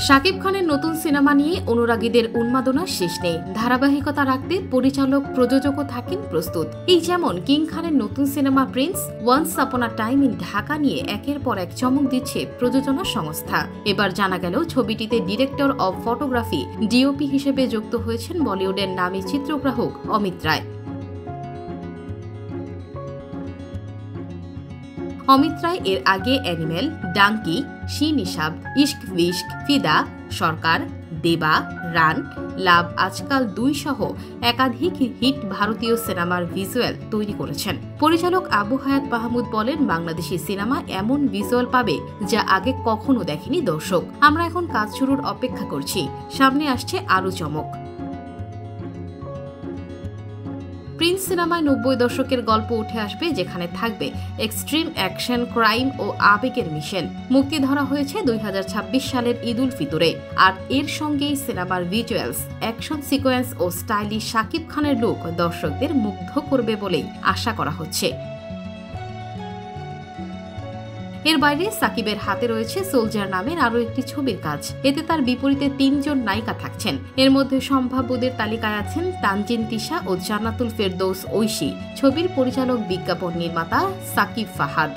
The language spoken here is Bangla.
শাকিব খানের নতুন সিনেমা নিয়ে অনুরাগীদের উন্মাদনার শেষ নেই। ধারাবাহিকতা রাখতে পরিচালক প্রযোজকও থাকেন প্রস্তুত। এই যেমন কিং খানের নতুন cinema Prince once upon a time in Dhaka নিয়ে একের পর এক চমক দিচ্ছে প্রযোজনা সংস্থা। এবার জানা গেল ছবিটিতে ডিরেক্টর অব ফটোগ্রাফি ডিওপি হিসেবে যুক্ত হয়েছেন বলিউডের নামী চিত্রগ্রাহক অমিত রায়। অমিত রায় এর আগে অ্যানিমেল, ডাঙ্কি, শি নিশাব, ইশক বিশক, ফিদা, সরকার, দেবা, রান, লাভ আজকাল 2 সহ একাধিক হিট ভারতীয় সিনেমার ভিজুয়াল তৈরি করেছেন। পরিচালক আবু হায়াত মাহমুদ বলেন, বাংলাদেশি সিনেমা এমন ভিজুয়াল পাবে যা আগে কখনো দেখেনি দর্শক। আমরা এখন কাজ শুরুর অপেক্ষা করছি, সামনে আসছে আরও চমক। প্রিন্স সিনেমায় 90 দশকের গল্প উঠে আসবে, যেখানে থাকবে এক্সট্রিম অ্যাকশন, ক্রাইম ও আবেগের মিশেল। মুক্তি ধরা হয়েছে 2026 সালের ঈদ উল ফিতরে। আর এর সঙ্গেই সিনেমার ভিজুয়ালস, অ্যাকশন সিকোয়েন্স ও স্টাইলিশ শাকিব খানের লুক দর্শকদের মুগ্ধ করবে বলেই আশা করা হচ্ছে। এর বাইরে সাকিবের হাতে রয়েছে সোলজার নামের আরও একটি ছবির কাজ। এতে তার বিপরীতে 3 জন নায়িকা থাকছেন। এর মধ্যে সম্ভাব্যদের তালিকায় আছেন তানজিন তিশা ও জান্নাতুল ফেরদৌস ঐশী। ছবির পরিচালক, বিজ্ঞাপন নির্মাতা সাকিব ফাহাদ।